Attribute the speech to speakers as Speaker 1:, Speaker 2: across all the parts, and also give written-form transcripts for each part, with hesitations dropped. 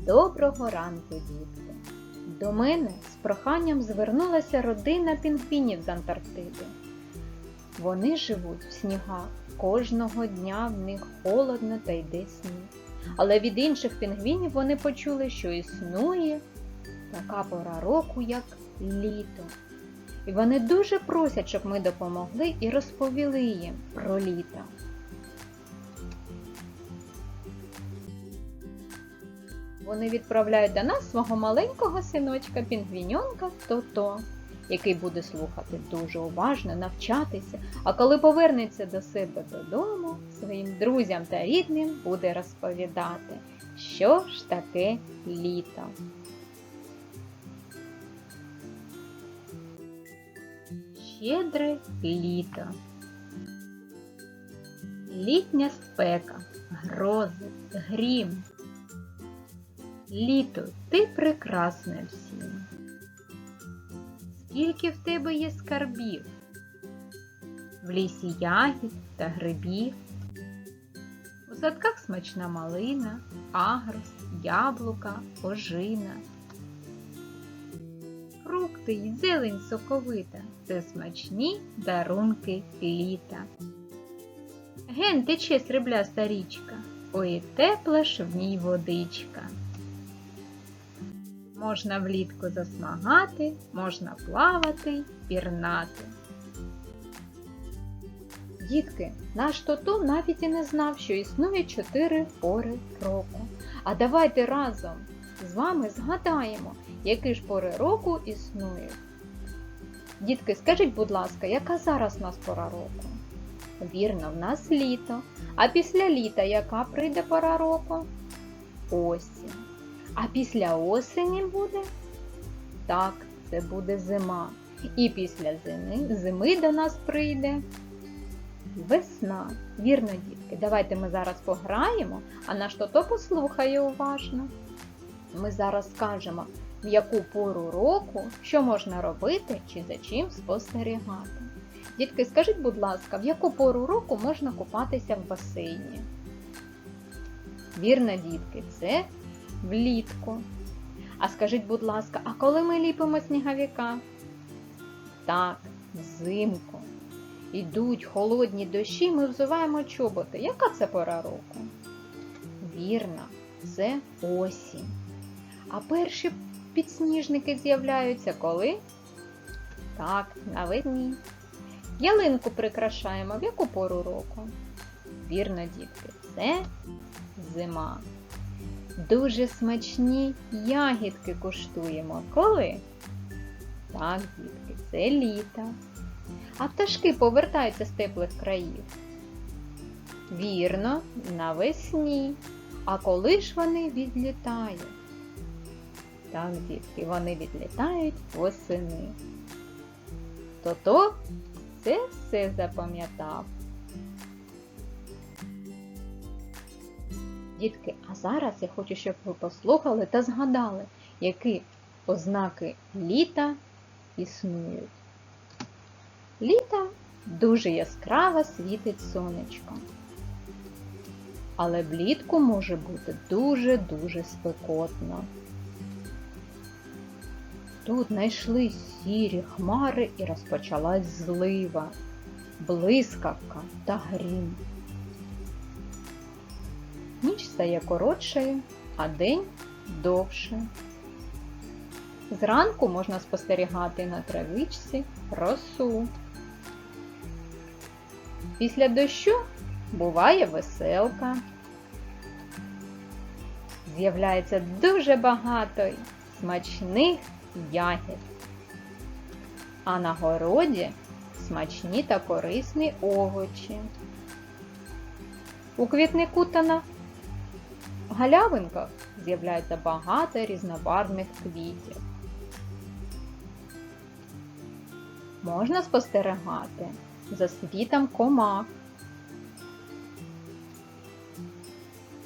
Speaker 1: Доброго ранку, дітки! До мене з проханням звернулася родина пінгвінів з Антарктиди. Вони живуть в снігах, кожного дня в них холодно та йде сніг. Але від інших пінгвінів вони почули, що існує така пора року, як літо. І вони дуже просять, щоб ми допомогли і розповіли їм про літо. Вони відправляють до нас свого маленького синочка-пінгвіньонка Тото, який буде слухати дуже уважно, навчатися, а коли повернеться до себе додому, своїм друзям та рідним буде розповідати, що ж таке літо. Щедре літо. Літня спека, грози, грім. Літо, ти прекрасне всім. Скільки в тебе є скарбів, в лісі ягід та грибів, у садках смачна малина, агрос, яблука, ожина. Фрукти й зелень соковита – це смачні дарунки літа. Ген тече срібляста річка, ой, тепла ж в ній водичка. Можна влітку засмагати, можна плавати й пірнати. Дітки, наш Тото навіть і не знав, що існує 4 пори року. А давайте разом з вами згадаємо, які ж пори року існують. Дітки, скажіть, будь ласка, яка зараз у нас пора року? Вірно, в нас літо. А після літа яка прийде пора року? Осінь. А після осені буде? Так, це буде зима. І після зими до нас прийде весна. Вірно, дітки. Давайте ми зараз пограємо, а наш Тото послухає уважно. Ми зараз скажемо, в яку пору року, що можна робити чи за чим спостерігати. Дітки, скажіть, будь ласка, в яку пору року можна купатися в басейні? Вірно, дітки, це влітку. А скажіть, будь ласка, а коли ми ліпимо сніговика? Так, взимку. Ідуть холодні дощі, ми взуваємо чоботи. Яка це пора року? Вірно, це осінь. А перші підсніжники з'являються коли? Так, навесні. Ялинку прикрашаємо в яку пору року? Вірно, дітки, це зима. Дуже смачні ягідки куштуємо. Коли? Так, дітки, це літо. А пташки повертаються з теплих країв? Вірно, навесні. А коли ж вони відлітають? Так, дітки, вони відлітають восени. Тото це все запам'ятав. Дітки, а зараз я хочу, щоб ви послухали та згадали, які ознаки літа існують. Літо дуже яскраво світить сонечко. Але влітку може бути дуже-дуже спекотно. Тут знайшли сірі хмари і розпочалась злива, блискавка та грім. Ніч стає коротшою, а день довше. Зранку можна спостерігати на травичці росу. Після дощу буває веселка. З'являється дуже багато смачних ягід. А на городі смачні та корисні овочі. У квітнику та на галявинках з'являється багато різнобарвних квітів. Можна спостерігати за світом комах.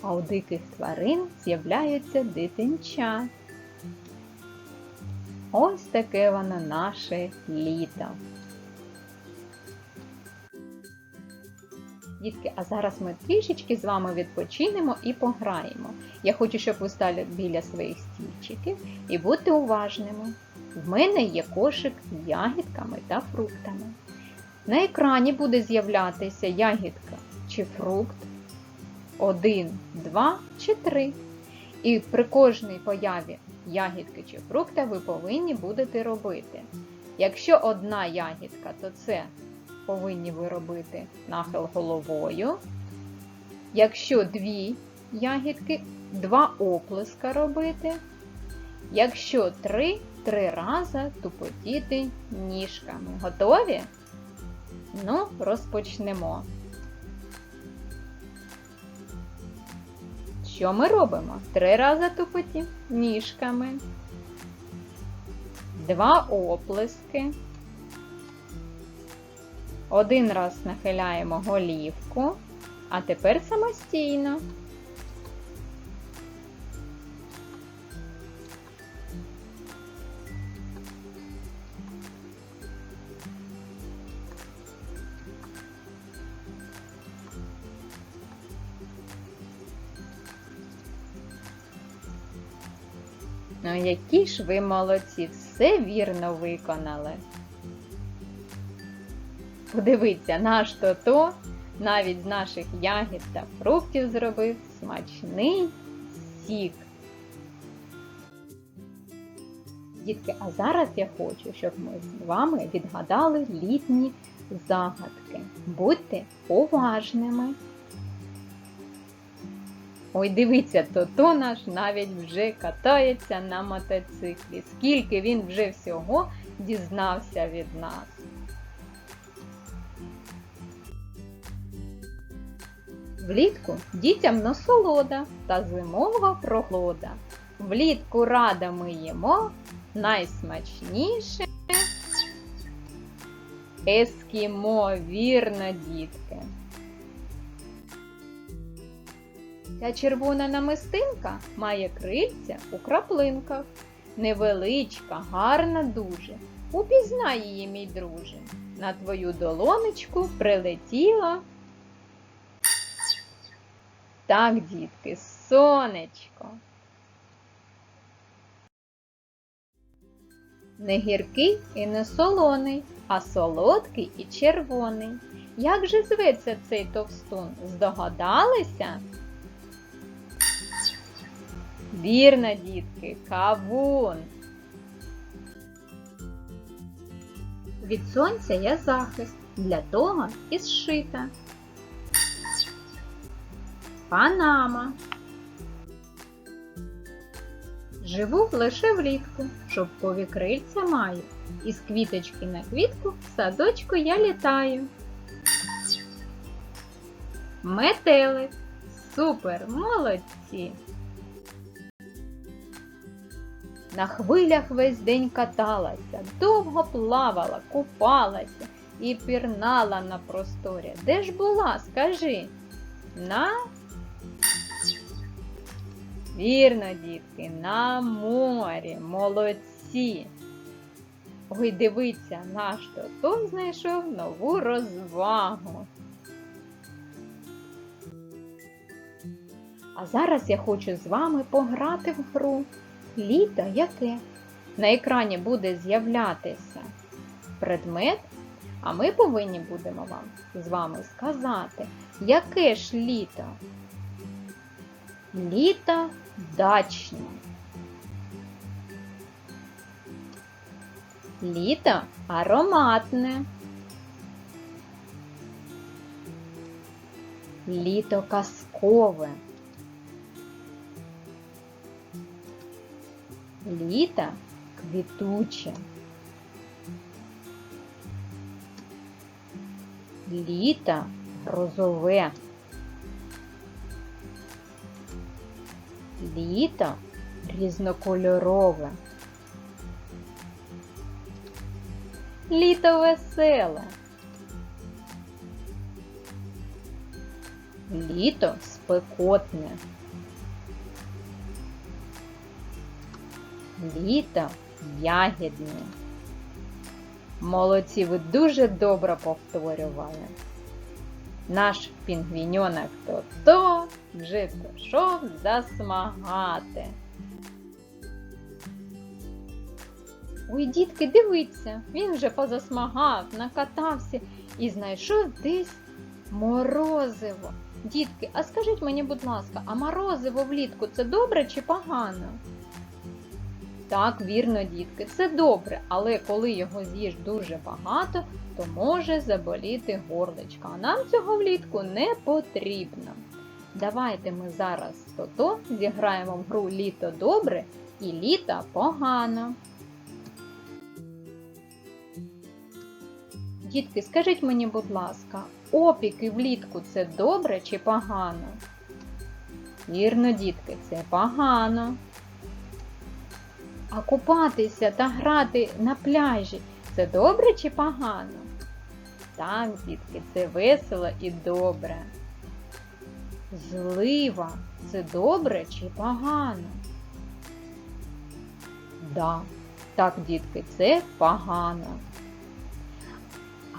Speaker 1: А у диких тварин з'являються дитинча. Ось таке воно наше літо. Дітки, а зараз ми трішечки з вами відпочинемо і пограємо. Я хочу, щоб ви стали біля своїх стільчиків і будьте уважними. В мене є кошик з ягідками та фруктами. На екрані буде з'являтися ягідка чи фрукт 1, 2 чи 3. І при кожній появі ягідки чи фрукта ви повинні будете робити. Якщо одна ягідка, то це повинні ви робити нахил головою. Якщо 2 ягідки, 2 оплеска робити. Якщо 3 рази тупотіти ніжками. Готові? Ну, розпочнемо. Що ми робимо? 3 рази тупоті ніжками. 2 оплески. 1 раз нахиляємо голівку, а тепер самостійно. Ну, які ж ви молодці, все вірно виконали. Подивіться, наш Тото навіть з наших ягід та фруктів зробив смачний сік. Дітки, а зараз я хочу, щоб ми з вами відгадали літні загадки. Будьте уважними. Ой, дивіться, Тото наш навіть вже катається на мотоциклі. Скільки він вже всього дізнався від нас. Влітку дітям насолода та зимова прохолода. Влітку рада ми їмо найсмачніше ескімо, вірно, дітки. Ця червона намистинка має крильця у краплинках. Невеличка, гарна дуже. Упізнай її, мій друже. На твою долонечку прилетіла. Так, дітки, сонечко. Не гіркий і не солоний, а солодкий і червоний. Як же зветься цей товстун? Здогадалися? Вірно, дітки, кавун. Від сонця є захист, для того і зшита. Панама. Живу лише влітку, шовкові крильця маю. Із квіточки на квітку в садочку я літаю. Метелик. Супер, молодці! На хвилях весь день каталася, довго плавала, купалася і пірнала на просторі. Де ж була, скажи? Вірно, дітки, на морі, молодці. Ой, дивіться, наш Тото знайшов нову розвагу. А зараз я хочу з вами пограти в гру. Літо яке? На екрані буде з'являтися предмет, а ми повинні будемо вам з вами сказати, яке ж літо? Літо дачне. Літо ароматне. Літо казкове. Літо квітуче. Літо грозове. Літо різнокольорове. Літо веселе. Літо спекотне. Літо ягідне. Молодці, ви дуже добре повторювали. Наш пінгвіньонок То-То вже пішов засмагати. Ой, дітки, дивіться, він вже позасмагав, накатався і знайшов десь морозиво. Дітки, а скажіть мені, будь ласка, а морозиво влітку це добре чи погано? Так, вірно, дітки, це добре, але коли його з'їш дуже багато, то може заболіти горличко, а нам цього влітку не потрібно. Давайте ми зараз з То-То зіграємо в гру «Літо добре» і «Літо погано». Дітки, скажіть мені, будь ласка, опіки влітку це добре чи погано? Вірно, дітки, це погано. А купатися та грати на пляжі – це добре чи погано? Так, дітки, це весело і добре. Злива – це добре чи погано? Да. Так, дітки, це погано.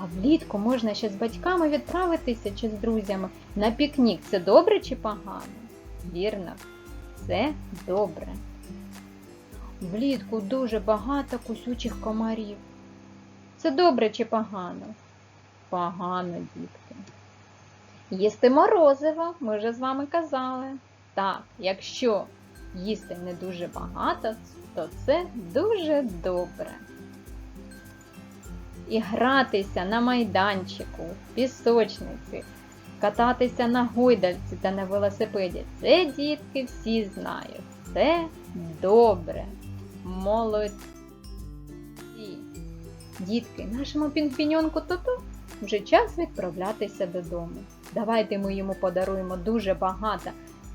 Speaker 1: А влітку можна ще з батьками відправитися чи з друзями на пікнік. Це добре чи погано? Вірно, це добре. Влітку дуже багато кусючих комарів. Це добре чи погано? Погано, дітки. Їсти морозиво, ми вже з вами казали. Так, якщо їсти не дуже багато, то це дуже добре. І гратися на майданчику, в пісочниці, кататися на гойдальці та на велосипеді. Це, дітки, всі знають. Це добре. Молодці. Дітки, нашому пінгвіньонку То-То вже час відправлятися додому. Давайте ми йому подаруємо дуже багато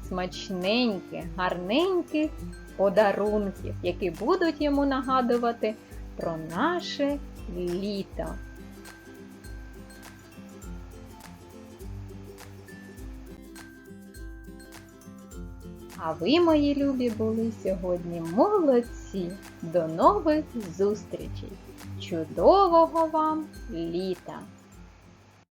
Speaker 1: смачненьких, гарненьких подарунків, які будуть йому нагадувати про наше літо. А ви, мої любі, були сьогодні молодці. До нових зустрічей! Чудового вам літа!